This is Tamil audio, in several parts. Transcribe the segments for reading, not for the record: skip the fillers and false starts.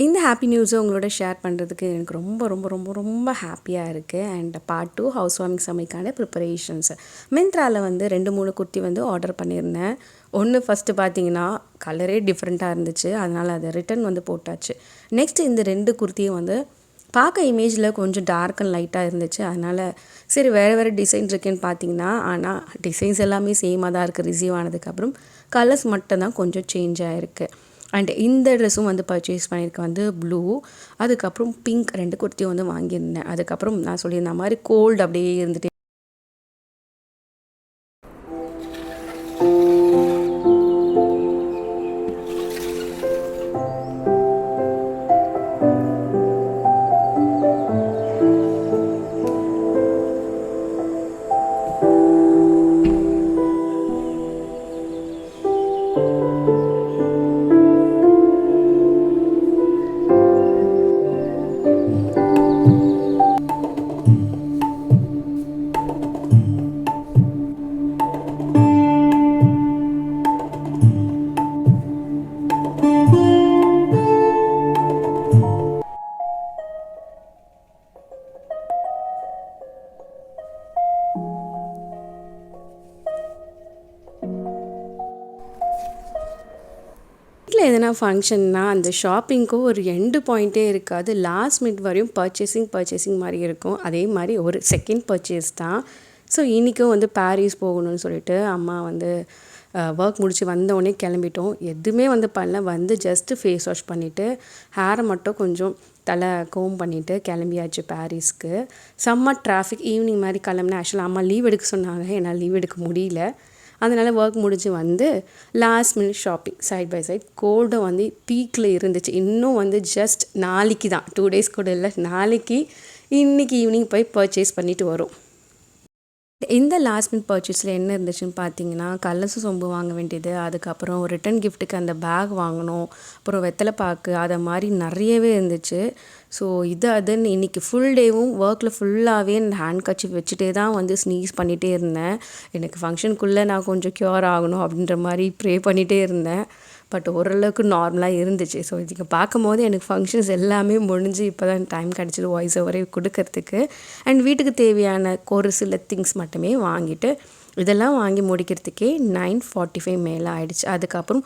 இந்த ஹாப்பி நியூஸை உங்களோட ஷேர் பண்ணுறதுக்கு எனக்கு ரொம்ப ரொம்ப ரொம்ப ரொம்ப ஹாப்பியாக இருக்குது. அண்ட் பார்ட் 2 ஹவுஸ் வார்மிங் சமைக்கான ப்ரிப்பரேஷன்ஸ். மிந்த்ராவில் வந்து 2-3 குர்த்தி வந்து ஆர்டர் பண்ணியிருந்தேன். ஒன்று ஃபஸ்ட்டு பார்த்தீங்கன்னா கலரே டிஃப்ரெண்ட்டாக இருந்துச்சு, அதனால் அதை ரிட்டன் வந்து போட்டாச்சு. நெக்ஸ்ட் இந்த 2 குர்த்தியும் வந்து பார்க்க இமேஜில் கொஞ்சம் டார்க் அண்ட் லைட்டாக இருந்துச்சு, அதனால் சரி வேறு வேறு டிசைன் இருக்குன்னு பார்த்தீங்கன்னா, ஆனால் டிசைன்ஸ் எல்லாமே சேமாக தான் இருக்குது. ரிசீவ் ஆனதுக்கப்புறம் கலர்ஸ் மட்டும் தான் கொஞ்சம் சேஞ்ச் ஆகிருக்கு. அண்ட் இந்த ட்ரெஸ்ஸும் வந்து பர்ச்சேஸ் பண்ணியிருக்கேன், வந்து ப்ளூ, அதுக்கப்புறம் பிங்க் 2 குர்த்தியும் வந்து வாங்கியிருந்தேன். அதுக்கப்புறம் நான் சொல்லியிருந்த மாதிரி கோல்டு அப்படியே இருந்துட்டு வீட்டில் எதனா ஃபங்க்ஷன்னா அந்த ஷாப்பிங்க்கு ஒரு எண்டு பாயிண்ட்டே இருக்காது. லாஸ்ட் மினிட் வரையும் பர்ச்சேசிங் மாதிரி இருக்கும். அதே மாதிரி ஒரு செகண்ட் பர்ச்சேஸ் தான். ஸோ இன்றைக்கும் வந்து பாரிஸ் போகணும்னு சொல்லிட்டு அம்மா வந்து ஒர்க் முடிச்சு வந்தோடனே கிளம்பிட்டோம். எதுவுமே வந்து பண்ணல, வந்து ஜஸ்ட்டு ஃபேஸ் வாஷ் பண்ணிவிட்டு ஹேரை மட்டும் கொஞ்சம் தலை கோம் பண்ணிவிட்டு கிளம்பியாச்சு பாரிஸ்க்கு. செம்ம டிராஃபிக். ஈவினிங் மாதிரி கிளம்புனேன். ஆக்சுவலாக அம்மா லீவ் எடுக்க சொன்னாங்க, என்னால் லீவ் எடுக்க முடியல. அதனால் ஒர்க் முடிஞ்சு வந்து last minute shopping side by side. கோல்டும் வந்து பீக்கில் இருந்துச்சு. இன்னும் வந்து ஜஸ்ட் நாளைக்கு தான், 2 டேஸ் கூட இல்லை, நாளைக்கு இன்றைக்கி ஈவினிங் போய் பர்ச்சேஸ் பண்ணிவிட்டு வரும். இந்த லாஸ்ட் மினிட் பர்ச்சேஸில் என்ன இருந்துச்சுன்னு பார்த்தீங்கன்னா, கலர்ஸு சொம்பு வாங்க வேண்டியது, அதுக்கப்புறம் ரிட்டன் கிஃப்ட்டுக்கு அந்த பேக் வாங்கணும், அப்புறம் வெத்தலை பாக்கு, அதை மாதிரி நிறையவே இருந்துச்சு. ஸோ இது அதுன்னு இன்றைக்கி ஃபுல் டேவும் ஒர்க்கில் ஃபுல்லாகவே ஹேண்ட் கர்ச்சீஃப் வச்சுட்டே தான் வந்து ஸ்னீஸ் பண்ணிகிட்டே இருந்தேன். எனக்கு ஃபங்க்ஷனுக்குள்ளே நான் கொஞ்சம் க்யூர் ஆகணும் அப்படின்ற மாதிரி ப்ரே பண்ணிகிட்டே இருந்தேன். பட் ஓரளவுக்கு நார்மலாக இருந்துச்சு. ஸோ இதுக்கு பார்க்கும்போது எனக்கு ஃபங்க்ஷன்ஸ் எல்லாமே முடிஞ்சு இப்போ தான் டைம் கிடச்சிது வாய்ஸ் ஓவரே கொடுக்கறதுக்கு. அண்ட் வீட்டுக்கு தேவையான ஒரு சில திங்ஸ் மட்டுமே வாங்கிட்டு இதெல்லாம் வாங்கி முடிக்கிறதுக்கே 9:45 மேலே ஆயிடுச்சு. அதுக்கப்புறம்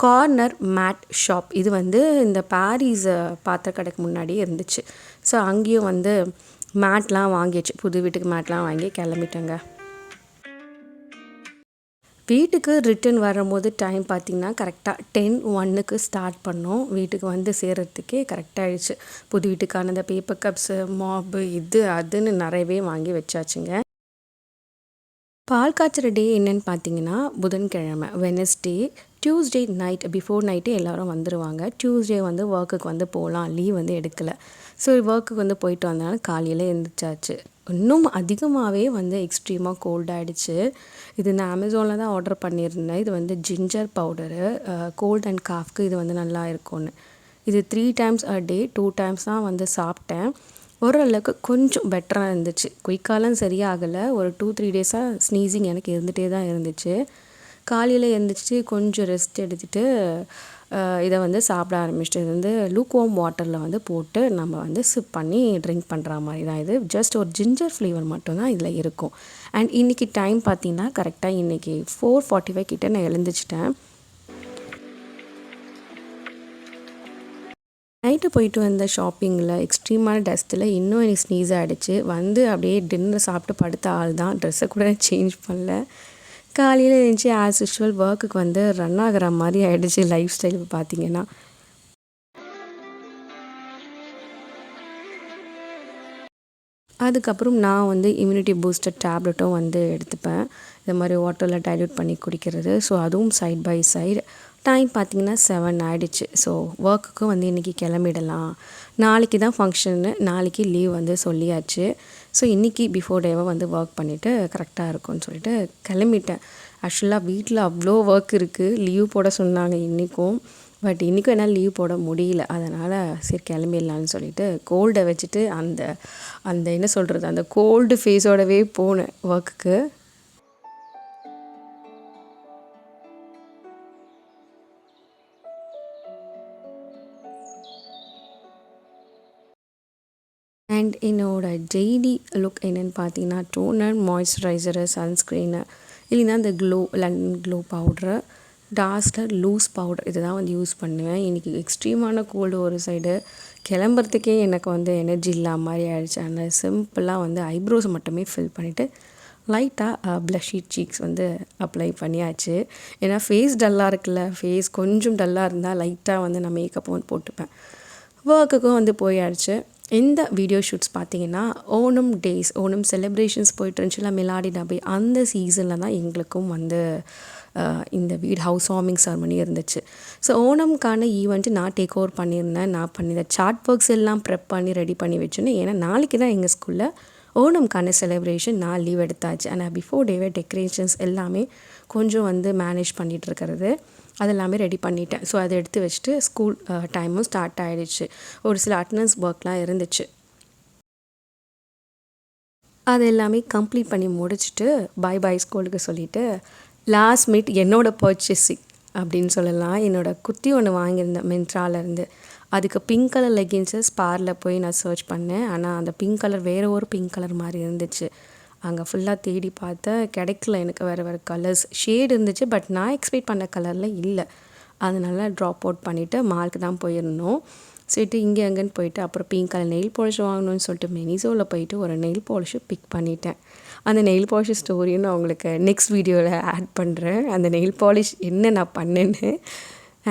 கார்னர் மேட் ஷாப், இது வந்து இந்த பாரிஸ் பாத்திர கடைக்கு முன்னாடியே இருந்துச்சு. ஸோ அங்கேயும் வந்து மேட்லாம் வாங்கியாச்சு, புது வீட்டுக்கு மேட்லாம் வாங்கி கிளம்பிட்டேங்க. வீட்டுக்கு ரிட்டன் வரும்போது டைம் பார்த்திங்கன்னா கரெக்டாக 10:01க்கு ஸ்டார்ட் பண்ணோம். வீட்டுக்கு வந்து சேர்கிறதுக்கே கரெக்டாக ஆகிடுச்சு. புது வீட்டுக்கான அந்த பேப்பர் கப்ஸு, மாப்பு, இது அதுன்னு நிறையவே வாங்கி வச்சாச்சுங்க. பால் காய்ச்சற டே என்னென்னு பார்த்தீங்கன்னா புதன்கிழமை, வெனஸ்டே, டியூஸ்டே நைட் பிஃபோர் நைட்டே எல்லோரும் வந்துடுவாங்க. டியூஸ்டே வந்து ஒர்க்குக்கு வந்து போகலாம், லீவ் வந்து எடுக்கலை. ஸோ ஒர்க்குக்கு வந்து போயிட்டு வந்தனால காலையில் எழுந்திரிச்சாச்சு. இன்னும் அதிகமாகவே வந்து எக்ஸ்ட்ரீமாக கோல்ட் ஆகிடுச்சு. இது நான் அமேசானில் தான் ஆர்டர் பண்ணியிருந்தேன். இது வந்து ஜிஞ்சர் பவுடரு, கோல்ட் அண்ட் காஃப்க்கு இது வந்து நல்லா இருக்கும்னு. இது 3 டைம்ஸ் அ டே, 2 டைம்ஸ் தான் வந்து சாப்பிட்டேன். ஓரளவுக்கு கொஞ்சம் பெட்டராக இருந்துச்சு. குயிக்காலாம் சரியாகலை. ஒரு 2-3 டேஸாக ஸ்னீசிங் எனக்கு இருந்துகிட்டே தான் இருந்துச்சு. காலையில் எழுந்திரிச்சு கொஞ்சம் ரெஸ்ட் எடுத்துகிட்டு இதை வந்து சாப்பிட ஆரம்பிச்சிட்டு, இது வந்து லூக்வார்ம் வாட்டரில் வந்து போட்டு நம்ம வந்து சிப் பண்ணி ட்ரிங்க் பண்ணுற மாதிரி தான். இது ஜஸ்ட் ஒரு ஜிஞ்சர் ஃப்ளேவர் மட்டும்தான் இதில் இருக்கும். அண்ட் இன்றைக்கி டைம் பார்த்திங்கன்னா கரெக்டாக இன்றைக்கி 4:45 கிட்டே நான் எழுந்திரிச்சிட்டேன். நைட்டு போயிட்டு வந்த ஷாப்பிங்கில் எக்ஸ்ட்ரீமான டஸ்ட்டில் இன்னும் எனக்கு ஸ்னீஸ் ஆகிடுச்சு. வந்து அப்படியே டின்னர் சாப்பிட்டு படுத்த ஆள் தான், ட்ரெஸ்ஸை கூட சேஞ்ச் பண்ணல. காலையில் எழுந்துச்சி ஆஸ் யூஷுவல் ஒர்க்குக்கு வந்து ரன் ஆகிற மாதிரி ஆகிடுச்சு லைஃப் ஸ்டைல் பார்த்திங்கன்னா. அதுக்கப்புறம் நான் வந்து இம்யூனிட்டி பூஸ்டர் டேப்லெட்டும் வந்து எடுத்துப்பேன். இந்த மாதிரி வாட்டரில் டைல்யூட் பண்ணி குடிக்கிறது. ஸோ அதுவும் சைட் பை சைடு. டைம் பார்த்திங்கன்னா 7 ஆகிடுச்சு. ஸோ ஒர்க்குக்கும் வந்து இன்றைக்கி கிளம்பிடலாம். நாளைக்கு தான் ஃபங்க்ஷன்னு, நாளைக்கு லீவ் வந்து சொல்லியாச்சு. ஸோ இன்றைக்கி பிஃபோர் டேவாக வந்து ஒர்க் பண்ணிவிட்டு கரெக்டாக இருக்கும்னு சொல்லிட்டு கிளம்பிட்டேன். ஆக்சுவலாக வீட்டில் அவ்வளோ ஒர்க் இருக்குது. லீவ் போட சொன்னாங்க இன்றைக்கும். பட் இன்றைக்கும் என்னால் லீவ் போட முடியல. அதனால் சரி கிளம்பிடலான்னு சொல்லிட்டு கோல்டை வச்சுட்டு அந்த அந்த என்ன சொல்கிறது, அந்த கோல்டு ஃபேஸோடவே போனேன் ஒர்க்குக்கு. அண்ட் என்னோடய டெய்லி லுக் என்னென்னு பார்த்தீங்கன்னா டோனர், மாய்ஸ்சரைசரு, சன்ஸ்க்ரீனு, இல்லைன்னா இந்த London glow powder, Dazzler loose powder இது தான் வந்து யூஸ் பண்ணுவேன். இன்றைக்கி எக்ஸ்ட்ரீமான கோல்டு ஒரு சைடு, கிளம்புறதுக்கே எனக்கு வந்து எனர்ஜி இல்லாத மாதிரி ஆயிடுச்சு. அந்த சிம்பிளாக வந்து ஐப்ரோஸ் மட்டுமே ஃபில் பண்ணிவிட்டு லைட்டாக ப்ளஷி சீக்ஸ் வந்து அப்ளை பண்ணியாச்சு. ஏன்னா ஃபேஸ் டல்லாக இருக்குல்ல, ஃபேஸ் கொஞ்சம் டல்லாக இருந்தால் லைட்டாக வந்து நான் மேக்கப் வந்து போட்டுப்பேன். ஒர்க்குக்கும் வந்து போயாச்சு. இந்த வீடியோ ஷூட்ஸ் பார்த்திங்கன்னா ஓணம் செலிப்ரேஷன்ஸ் போயிட்டு இருந்துச்சுல, மிலாடி நபி அந்த சீசனில் தான் எங்களுக்கும் வந்து இந்த ஹவுஸ் வார்மிங் செரமனி இருந்துச்சு. ஸோ ஓணம்க்கான ஈவெண்ட்டு நான் டேக் ஓவர் பண்ணியிருந்தேன். நான் பண்ணியிருந்தேன் சார்ட் ஒர்க்ஸ் எல்லாம் ப்ரெப் பண்ணி ரெடி பண்ணி வச்சுருந்தேன். ஏன்னா நாளைக்கு தான் எங்கள் ஸ்கூலில் ஓணம்க்கான செலிப்ரேஷன். நான் லீவ் எடுத்தாச்சு. ஆனால் பிஃபோர் டேவே டெக்கரேஷன்ஸ் எல்லாமே கொஞ்சம் வந்து மேனேஜ் பண்ணிகிட்ருக்கிறது அதெல்லாமே ரெடி பண்ணிட்டேன். ஸோ அதை எடுத்து வச்சுட்டு ஸ்கூல் டைமும் ஸ்டார்ட் ஆகிடுச்சு. ஒரு சில அட்டனன்ஸ் ஒர்க்லாம் இருந்துச்சு. அது எல்லாமே கம்ப்ளீட் பண்ணி முடிச்சுட்டு பை ஸ்கூலுக்கு சொல்லிவிட்டு லாஸ்ட் மினிட் என்னோடய பர்ச்சேஸிங் அப்படின்னு சொல்லலாம். என்னோடய குர்த்தி ஒன்று வாங்கியிருந்தேன் மிந்த்ராலேருந்து. அதுக்கு பிங்க் கலர் லெகின்ஸு ஸ்பாரில் போய் நான் சர்ச் பண்ணேன். ஆனால் அந்த பிங்க் கலர் வேறு ஒரு பிங்க் கலர் மாதிரி இருந்துச்சு. அங்கே ஃபுல்லாக தேடி பார்த்தேன், கிடைக்கல. எனக்கு வேறு கலர்ஸ் ஷேடு இருந்துச்சு, பட் நான் எக்ஸ்பெக்ட் பண்ண கலரில் இல்லை. அதனால ட்ராப் அவுட் பண்ணிவிட்டு மாலுக்கு தான் போயிருந்தோம். சரிட்டு இங்கே அங்கேன்னு போயிட்டு அப்புறம் பிங்க் கலர் நெயில் பாலிஷ் வாங்கணும்னு சொல்லிட்டு மினிசோவில் போயிட்டு ஒரு நெயில் பாலிஷை பிக் பண்ணிட்டேன். அந்த நெயில் பாலிஷ் ஸ்டோரியும் நான் உங்களுக்கு நெக்ஸ்ட் வீடியோவில் ஆட் பண்ணுறேன். அந்த நெயில் பாலிஷ் என்ன நான் பண்ணேன்னு.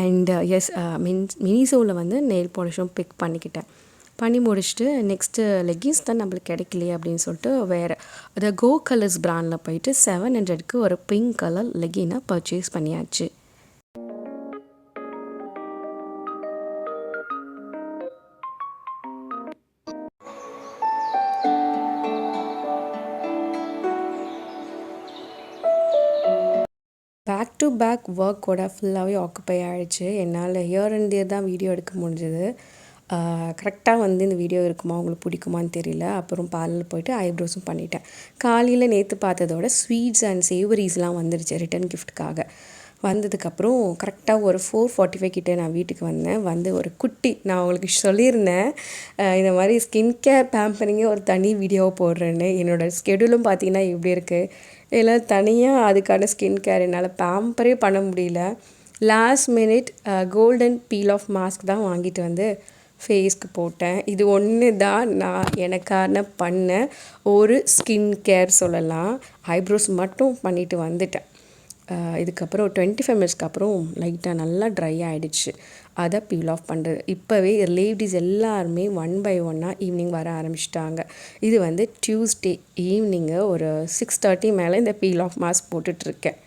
அண்ட் எஸ் மினிசோவில் வந்து நெயில் பாலிஷும் பிக் பண்ணி முடிச்சுட்டு நெக்ஸ்ட்டு லெகின்ஸ் தான் நம்மளுக்கு கிடைக்கலையே அப்படின்னு சொல்லிட்டு வேறு அதை கோ கலர்ஸ் பிராண்டில் போயிட்டு 700க்கு ஒரு பிங்க் கலர் லெகினை பர்ச்சேஸ் பண்ணியாச்சு. பேக் டு பேக் ஒர்க்கோட ஃபுல்லாகவே ஆக்குப்பை ஆகிடுச்சு. என்னால் ஹியர் அண்ட் தேர் தான் வீடியோ எடுக்க முடிஞ்சது. கரெக்டாக வந்து இந்த வீடியோ இருக்குமா உங்களுக்கு பிடிக்குமான்னு தெரியல. அப்புறம் பார்லர் போயிட்டு ஐப்ரோஸும் பண்ணிட்டேன். காலையில் நேற்று பார்த்ததோட ஸ்வீட்ஸ் அண்ட் சேவரிஸ்லாம் வந்துருச்சு ரிட்டன் கிஃப்ட்டுக்காக. வந்ததுக்கப்புறம் கரெக்டாக ஒரு 4:45 கிட்டே நான் வீட்டுக்கு வந்தேன். வந்து ஒரு குட்டி நான் உங்களுக்கு சொல்லியிருந்தேன் இந்த மாதிரி ஸ்கின் கேர் பேம்பரிங்கே ஒரு தனி வீடியோவை போடுறேன்னு. என்னோடய ஸ்கெடியூலும் பார்த்திங்கன்னா இப்படி இருக்குது. எல்லாம் தனியாக அதுக்கான ஸ்கின் கேர் என்னால் பேம்பரே பண்ண முடியல. Last minute golden peel off mask தான் வாங்கிட்டு வந்து ஃபேஸ்க்கு போட்டேன். இது ஒன்று தான் நான் எனக்கான பண்ண ஒரு ஸ்கின் கேர் சொல்லலாம். ஐப்ரோஸ் மட்டும் பண்ணிவிட்டு வந்துட்டேன். இதுக்கப்புறம் 25 மினிட்ஸ்க்கு அப்புறம் லைட்டாக நல்லா ட்ரை ஆகிடுச்சு. அதை பீல் ஆஃப் பண்ணுறது. இப்போவே லேடிஸ் எல்லாருமே 1 by 1 ஈவினிங் வர ஆரம்பிச்சிட்டாங்க. இது வந்து டியூஸ்டே ஈவினிங்கு ஒரு 6:30 மேலே இந்த பீல் ஆஃப் மாஸ்க் போட்டுட்ருக்கேன்.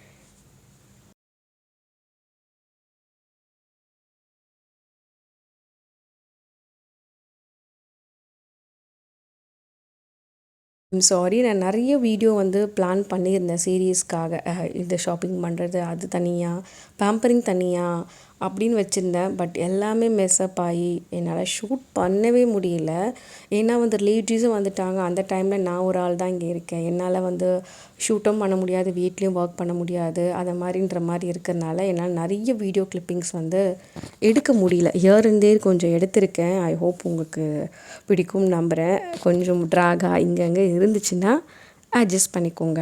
சாரி, நான் நிறைய வீடியோ வந்து பிளான் பண்ணியிருந்தேன் சீரியஸ்க்காக. இது ஷாப்பிங் பண்ணுறது அது தனியாக, பேம்பரிங் தனியாக அப்படின்னு வச்சுருந்தேன். பட் எல்லாமே மெஸ்அப் ஆகி என்னால் ஷூட் பண்ணவே முடியல. ஏன்னா வந்து ரிலேட்டிவ்ஸும் வந்துட்டாங்க. அந்த டைமில் நான் ஒரு ஆள் தான் இங்கே இருக்கேன். என்னால் வந்து ஷூட்டும் பண்ண முடியாது, வீட்லேயும் ஒர்க் பண்ண முடியாது. அதை மாதிரின்ற மாதிரி இருக்கிறதுனால என்னால் நிறைய வீடியோ கிளிப்பிங்ஸ் வந்து எடுக்க முடியல. ஹியர் அண்ட் தேர் கொஞ்சம் எடுத்திருக்கேன். ஐ ஹோப் உங்களுக்கு பிடிக்கும் நம்புகிறேன். கொஞ்சம் ட்ராகாக இங்கங்கே இருந்துச்சுன்னா அட்ஜஸ்ட் பண்ணிக்கோங்க.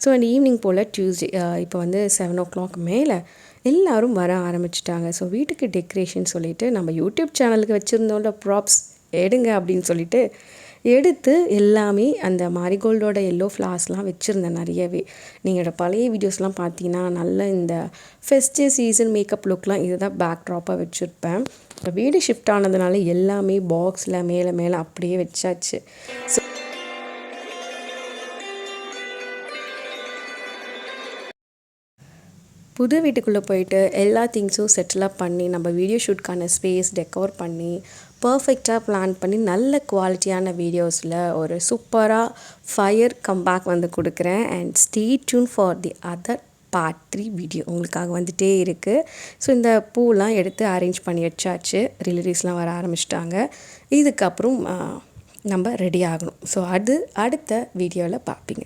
ஸோ அந்த ஈவினிங் போல் டியூஸ்டே இப்போ வந்து 7 o'clock மேலே எல்லோரும் வர ஆரம்பிச்சிட்டாங்க. ஸோ வீட்டுக்கு டெக்கரேஷன் சொல்லிவிட்டு நம்ம யூடியூப் சேனலுக்கு வச்சுருந்தோம்ல ப்ராப்ஸ் எடுங்க அப்படின்னு சொல்லிட்டு எடுத்து எல்லாமே அந்த மாரிகோல்டோட எல்லோ ஃப்ளார்ஸ்லாம் வச்சுருந்தேன் நிறையவே. நீங்கள் பழைய வீடியோஸ்லாம் பார்த்தீங்கன்னா நல்ல இந்த ஃபெஸ்டிவ் சீசன் மேக்கப் லுக்லாம் இது தான் பேக் ட்ராப்பாக வச்சுருப்பேன். இப்போ வீடு ஷிஃப்ட் ஆனதுனால எல்லாமே பாக்ஸில் மேலே அப்படியே வச்சாச்சு. ஸோ புது வீட்டுக்குள்ளே போயிட்டு எல்லா திங்ஸும் செட்டில் பண்ணி நம்ம வீடியோ ஷூட்கான ஸ்பேஸ் டெக்கோர் பண்ணி பர்ஃபெக்டாக பிளான் பண்ணி நல்ல குவாலிட்டியான வீடியோஸில் ஒரு சூப்பராக ஃபயர் கம்பேக் வந்து கொடுக்குறேன். And stay tune for the other part 3 video உங்களுக்காக வந்துகிட்டே இருக்குது. ஸோ இந்த பூலாம் எடுத்து அரேஞ்ச் பண்ணி வச்சாச்சு. ரிலேட்டிவ்ஸ்லாம் வர ஆரம்பிச்சிட்டாங்க. இதுக்கப்புறம் நம்ம ரெடி ஆகணும். ஸோ அது அடுத்த வீடியோவில் பார்ப்பீங்க.